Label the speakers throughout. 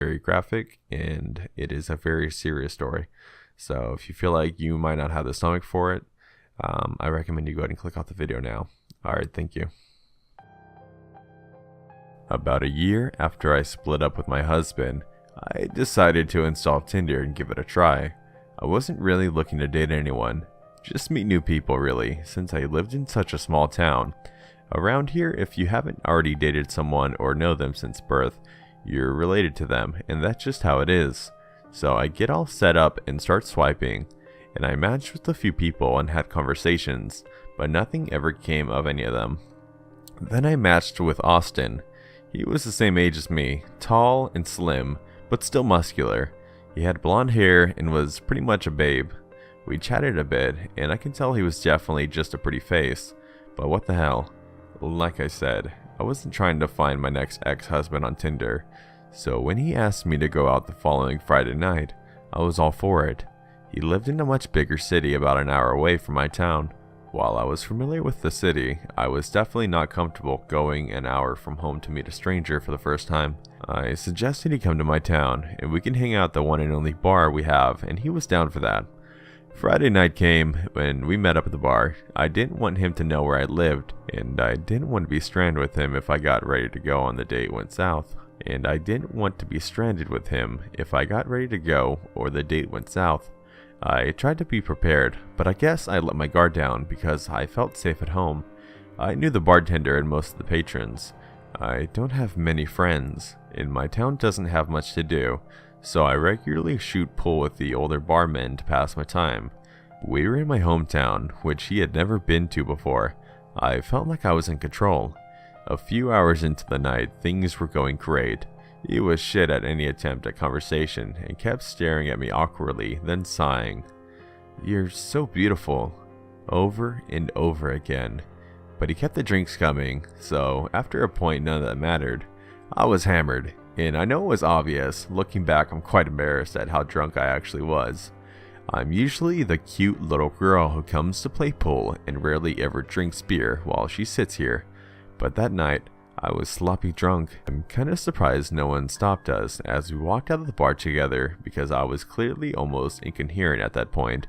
Speaker 1: very graphic and it is a very serious story. So if you feel like you might not have the stomach for it, I recommend you go ahead and click off the video now. Alright, thank you. About a year after I split up with my husband, I decided to install Tinder and give it a try. I wasn't really looking to date anyone, just meet new people really, since I lived in such a small town. Around here, if you haven't already dated someone or know them since birth, you're related to them, and that's just how it is. So I get all set up and start swiping, and I matched with a few people and had conversations, but nothing ever came of any of them. Then I matched with Austin. He was the same age as me, tall and slim, but still muscular. He had blonde hair and was pretty much a babe. We chatted a bit, and I can tell he was definitely just a pretty face, but what the hell. Like I said, I wasn't trying to find my next ex-husband on Tinder, so when he asked me to go out the following Friday night, I was all for it. He lived in a much bigger city about an hour away from my town. While I was familiar with the city, I was definitely not comfortable going an hour from home to meet a stranger for the first time. I suggested he come to my town, and we can hang out at the one and only bar we have, and he was down for that. Friday night came when we met up at the bar. I didn't want him to know where I lived, and I didn't want to be stranded with him if I got ready to go on the date went south. And I didn't want to be stranded with him if I got ready to go or the date went south. I tried to be prepared, but I guess I let my guard down because I felt safe at home. I knew the bartender and most of the patrons. I don't have many friends, and my town doesn't have much to do, so I regularly shoot pool with the older barmen to pass my time. We were in my hometown, which he had never been to before. I felt like I was in control. A few hours into the night, things were going great. He was shit at any attempt at conversation and kept staring at me awkwardly, then sighing. "You're so beautiful," over and over again. But he kept the drinks coming, so after a point none of that mattered. I was hammered, and I know it was obvious. Looking back, I'm quite embarrassed at how drunk I actually was. I'm usually the cute little girl who comes to play pool and rarely ever drinks beer while she sits here. But that night, I was sloppy drunk. I'm kinda surprised no one stopped us as we walked out of the bar together because I was clearly almost incoherent at that point.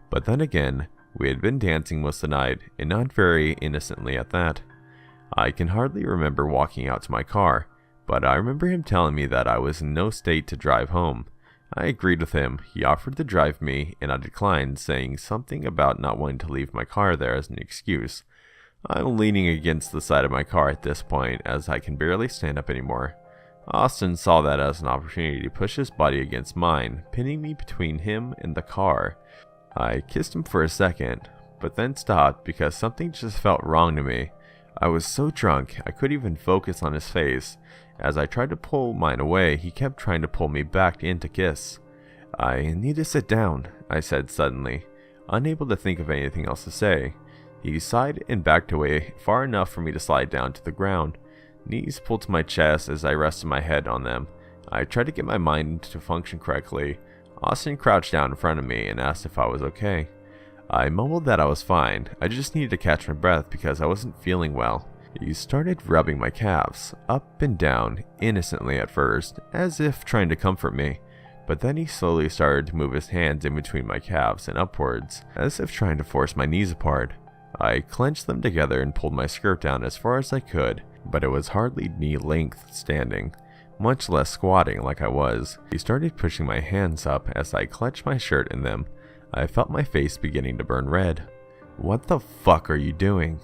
Speaker 1: But then again, we had been dancing most of the night, and not very innocently at that. I can hardly remember walking out to my car, but I remember him telling me that I was in no state to drive home. I agreed with him. He offered to drive me, and I declined, saying something about not wanting to leave my car there as an excuse. I'm leaning against the side of my car at this point, as I can barely stand up anymore. Austin saw that as an opportunity to push his body against mine, pinning me between him and the car. I kissed him for a second, but then stopped because something just felt wrong to me. I was so drunk, I couldn't even focus on his face. As I tried to pull mine away, he kept trying to pull me back in to kiss. "I need to sit down," I said suddenly, unable to think of anything else to say. He sighed and backed away far enough for me to slide down to the ground. Knees pulled to my chest as I rested my head on them. I tried to get my mind to function correctly. Austin crouched down in front of me and asked if I was okay. I mumbled that I was fine. I just needed to catch my breath because I wasn't feeling well. He started rubbing my calves, up and down, innocently at first, as if trying to comfort me. But then he slowly started to move his hands in between my calves and upwards, as if trying to force my knees apart. I clenched them together and pulled my skirt down as far as I could, but it was hardly knee-length standing, much less squatting like I was. He started pushing my hands up as I clutched my shirt in them. I felt my face beginning to burn red. "What the fuck are you doing?"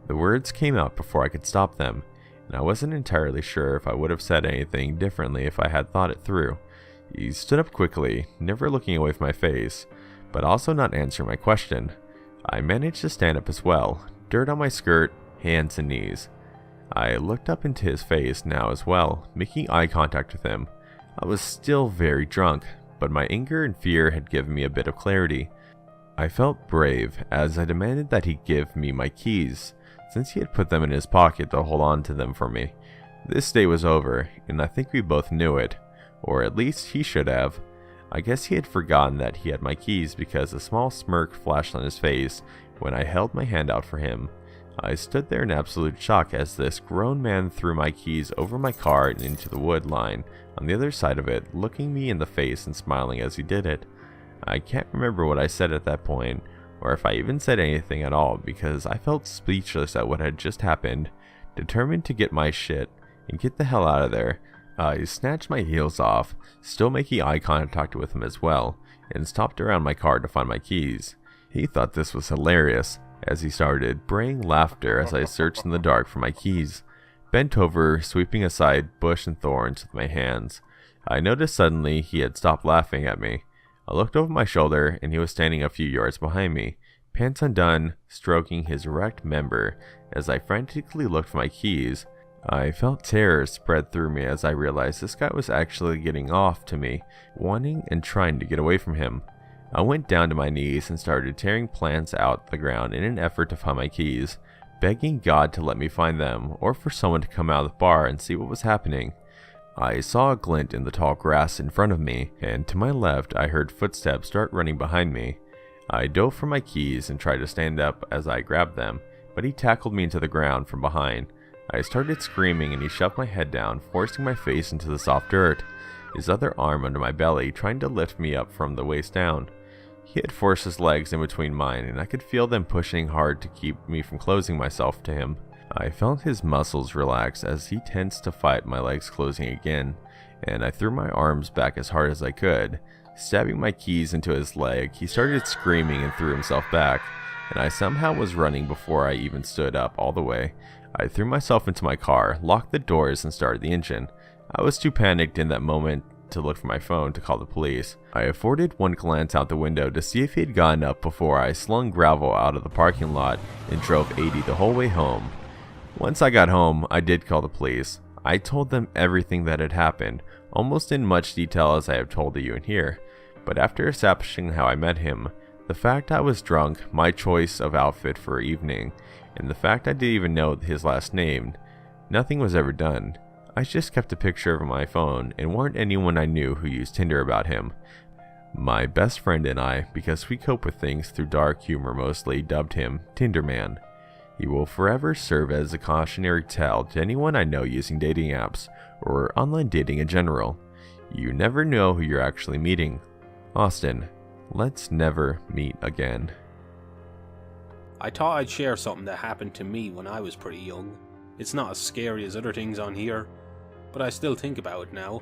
Speaker 1: The words came out before I could stop them, and I wasn't entirely sure if I would have said anything differently if I had thought it through. He stood up quickly, never looking away from my face, but also not answering my question. I managed to stand up as well, dirt on my skirt, hands and knees. I looked up into his face now as well, making eye contact with him. I was still very drunk, but my anger and fear had given me a bit of clarity. I felt brave as I demanded that he give me my keys, since he had put them in his pocket to hold on to them for me. This day was over, and I think we both knew it, or at least he should have. I guess he had forgotten that he had my keys because a small smirk flashed on his face when I held my hand out for him. I stood there in absolute shock as this grown man threw my keys over my car and into the wood line on the other side of it, looking me in the face and smiling as he did it. I can't remember what I said at that point, or if I even said anything at all, because I felt speechless at what had just happened. Determined to get my shit and get the hell out of there, I snatched my heels off, still making eye contact with him as well, and stopped around my car to find my keys. He thought this was hilarious, as he started braying laughter as I searched in the dark for my keys, bent over, sweeping aside bush and thorns with my hands. I noticed suddenly he had stopped laughing at me. I looked over my shoulder, and he was standing a few yards behind me, pants undone, stroking his erect member as I frantically looked for my keys. I felt terror spread through me as I realized this guy was actually getting off to me, wanting and trying to get away from him. I went down to my knees and started tearing plants out the ground in an effort to find my keys, begging God to let me find them, or for someone to come out of the bar and see what was happening. I saw a glint in the tall grass in front of me, and to my left I heard footsteps start running behind me. I dove for my keys and tried to stand up as I grabbed them, but he tackled me into the ground from behind. I started screaming and he shoved my head down, forcing my face into the soft dirt, his other arm under my belly trying to lift me up from the waist down. He had forced his legs in between mine, and I could feel them pushing hard to keep me from closing myself to him. I felt his muscles relax as he tensed to fight my legs closing again, and I threw my arms back as hard as I could. Stabbing my keys into his leg, he started screaming and threw himself back, and I somehow was running before I even stood up all the way. I threw myself into my car, locked the doors, and started the engine. I was too panicked in that moment to look for my phone to call the police. I afforded one glance out the window to see if he had gotten up before I slung gravel out of the parking lot and drove 80 the whole way home. Once I got home, I did call the police. I told them everything that had happened, almost in much detail as I have told you in here, but after establishing how I met him, the fact I was drunk, my choice of outfit for evening, and the fact I didn't even know his last name, nothing was ever done. I just kept a picture of my phone and warned anyone I knew who used Tinder about him. My best friend and I, because we cope with things through dark humor mostly, dubbed him Tinder Man. He will forever serve as a cautionary tale to anyone I know using dating apps, or online dating in general. You never know who you're actually meeting. Austin, let's never meet again.
Speaker 2: I thought I'd share something that happened to me when I was pretty young. It's not as scary as other things on here, but I still think about it now,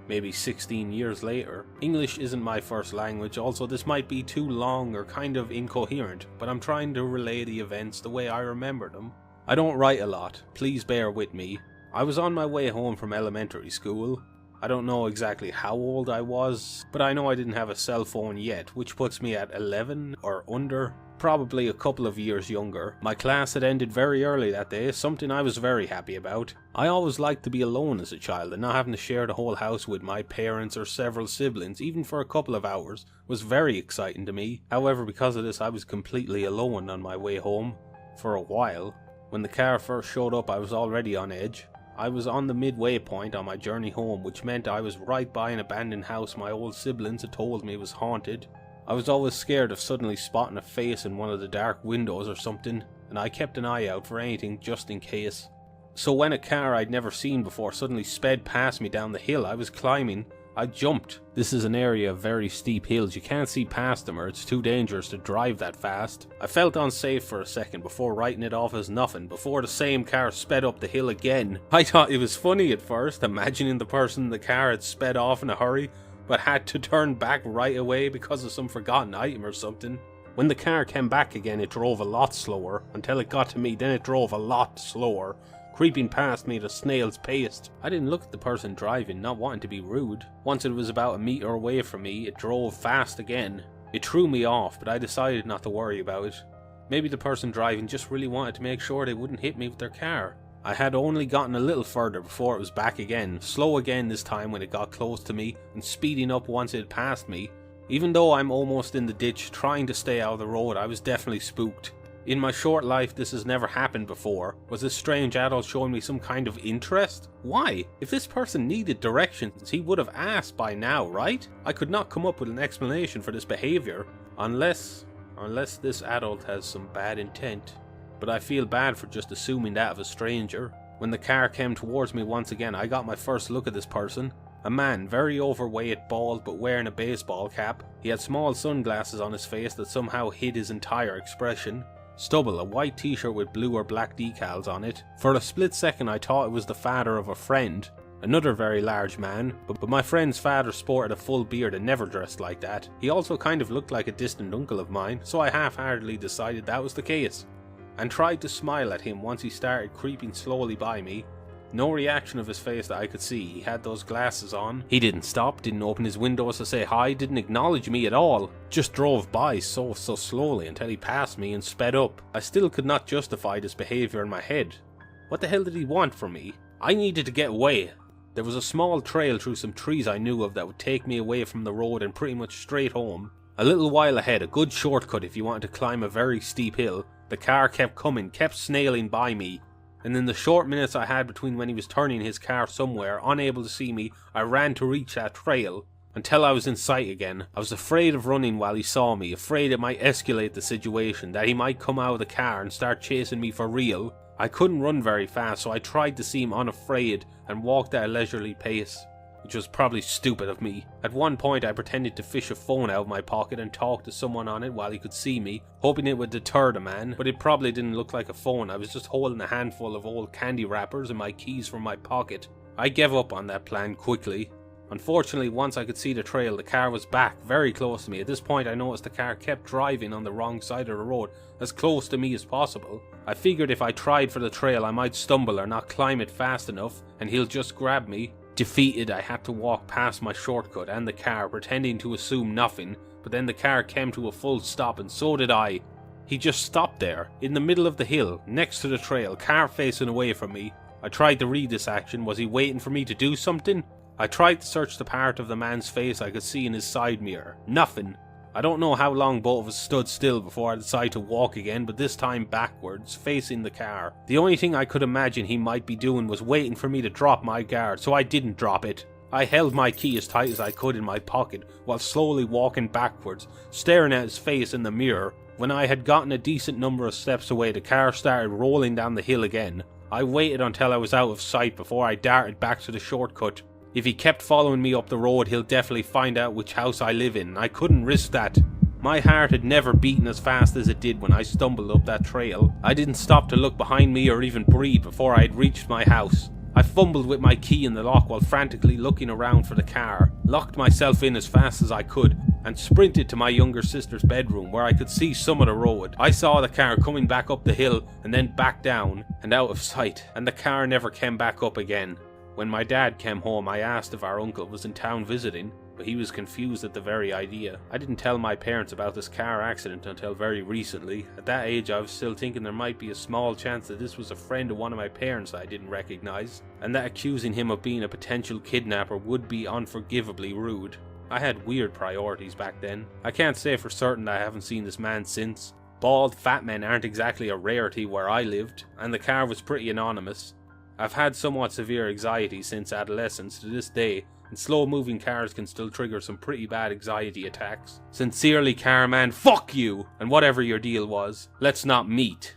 Speaker 2: maybe 16 years later. English isn't my first language, also this might be too long or kind of incoherent, but I'm trying to relay the events the way I remember them. I don't write a lot, please bear with me. I was on my way home from elementary school. I don't know exactly how old I was, but I know I didn't have a cell phone yet, which puts me at 11 or under. Probably a couple of years younger. My class had ended very early that day, something I was very happy about. I always liked to be alone as a child, and not having to share the whole house with my parents or several siblings, even for a couple of hours, was very exciting to me. However, because of this, I was completely alone on my way home, for a while. When the car first showed up, I was already on edge. I was on the midway point on my journey home, which meant I was right by an abandoned house my old siblings had told me was haunted. I was always scared of suddenly spotting a face in one of the dark windows or something, and I kept an eye out for anything just in case. So when a car I'd never seen before suddenly sped past me down the hill I was climbing, I jumped. This is an area of very steep hills, you can't see past them or it's too dangerous to drive that fast. I felt unsafe for a second before writing it off as nothing, before the same car sped up the hill again. I thought it was funny at first, imagining the person in the car had sped off in a hurry, but had to turn back right away because of some forgotten item or something. When the car came back again, it drove a lot slower, until it got to me, then it drove a lot slower, creeping past me at a snail's pace. I didn't look at the person driving, not wanting to be rude. Once it was about a meter away from me, it drove fast again. It threw me off, but I decided not to worry about it. Maybe the person driving just really wanted to make sure they wouldn't hit me with their car. I had only gotten a little further before it was back again, slow again this time when it got close to me, and speeding up once it had passed me. Even though I'm almost in the ditch trying to stay out of the road, I was definitely spooked. In my short life this has never happened before. Was this strange adult showing me some kind of interest? Why? If this person needed directions, he would have asked by now, right? I could not come up with an explanation for this behavior, unless this adult has some bad intent. but I feel bad for just assuming that of a stranger. When the car came towards me once again, I got my first look at this person. A man, very overweight, bald, but wearing a baseball cap. He had small sunglasses on his face that somehow hid his entire expression. Stubble, a white t-shirt with blue or black decals on it. For a split second I thought it was the father of a friend. Another very large man, but my friend's father sported a full beard and never dressed like that. He also kind of looked like a distant uncle of mine, so I half-heartedly decided that was the case, and tried to smile at him once he started creeping slowly by me. No reaction of his face that I could see. He had those glasses on. He didn't stop, didn't open his windows to say hi, didn't acknowledge me at all. Just drove by so slowly until he passed me and sped up. I still could not justify this behaviour in my head. What the hell did he want from me? I needed to get away. There was a small trail through some trees I knew of that would take me away from the road and pretty much straight home. A little while ahead, a good shortcut if you wanted to climb a very steep hill. The car kept coming, kept snailing by me. And in the short minutes I had between when he was turning his car somewhere, unable to see me, I ran to reach that trail, until I was in sight again. I was afraid of running while he saw me, afraid it might escalate the situation, that he might come out of the car and start chasing me for real. I couldn't run very fast, so I tried to seem unafraid and walked at a leisurely pace, which was probably stupid of me. At one point I pretended to fish a phone out of my pocket and talk to someone on it while he could see me, hoping it would deter the man, but it probably didn't look like a phone. I was just holding a handful of old candy wrappers and my keys from my pocket. I gave up on that plan quickly. Unfortunately, once I could see the trail, the car was back, very close to me. At this point I noticed the car kept driving on the wrong side of the road, as close to me as possible. I figured if I tried for the trail I might stumble or not climb it fast enough, and he'll just grab me. Defeated, I had to walk past my shortcut and the car, pretending to assume nothing, but then the car came to a full stop and so did I. He just stopped there, in the middle of the hill, next to the trail, car facing away from me. I tried to read this action. Was he waiting for me to do something? I tried to search the part of the man's face I could see in his side mirror. Nothing. I don't know how long both of us stood still before I decided to walk again, but this time backwards, facing the car. The only thing I could imagine he might be doing was waiting for me to drop my guard, so I didn't drop it. I held my key as tight as I could in my pocket, while slowly walking backwards, staring at his face in the mirror. When I had gotten a decent number of steps away, the car started rolling down the hill again. I waited until I was out of sight before I darted back to the shortcut. If he kept following me up the road, he'll definitely find out which house I live in. I couldn't risk that. My heart had never beaten as fast as it did when I stumbled up that trail. I didn't stop to look behind me or even breathe before I had reached my house. I fumbled with my key in the lock while frantically looking around for the car, locked myself in as fast as I could, and sprinted to my younger sister's bedroom where I could see some of the road. I saw the car coming back up the hill and then back down and out of sight, and the car never came back up again. When my dad came home, I asked if our uncle was in town visiting, but he was confused at the very idea. I didn't tell my parents about this car accident until very recently. At that age I was still thinking there might be a small chance that this was a friend of one of my parents that I didn't recognize, and that accusing him of being a potential kidnapper would be unforgivably rude. I had weird priorities back then. I can't say for certain that I haven't seen this man since. Bald, fat men aren't exactly a rarity where I lived, and the car was pretty anonymous. I've had somewhat severe anxiety since adolescence to this day, and slow-moving cars can still trigger some pretty bad anxiety attacks. Sincerely, Carman, fuck you! And whatever your deal was, let's not meet.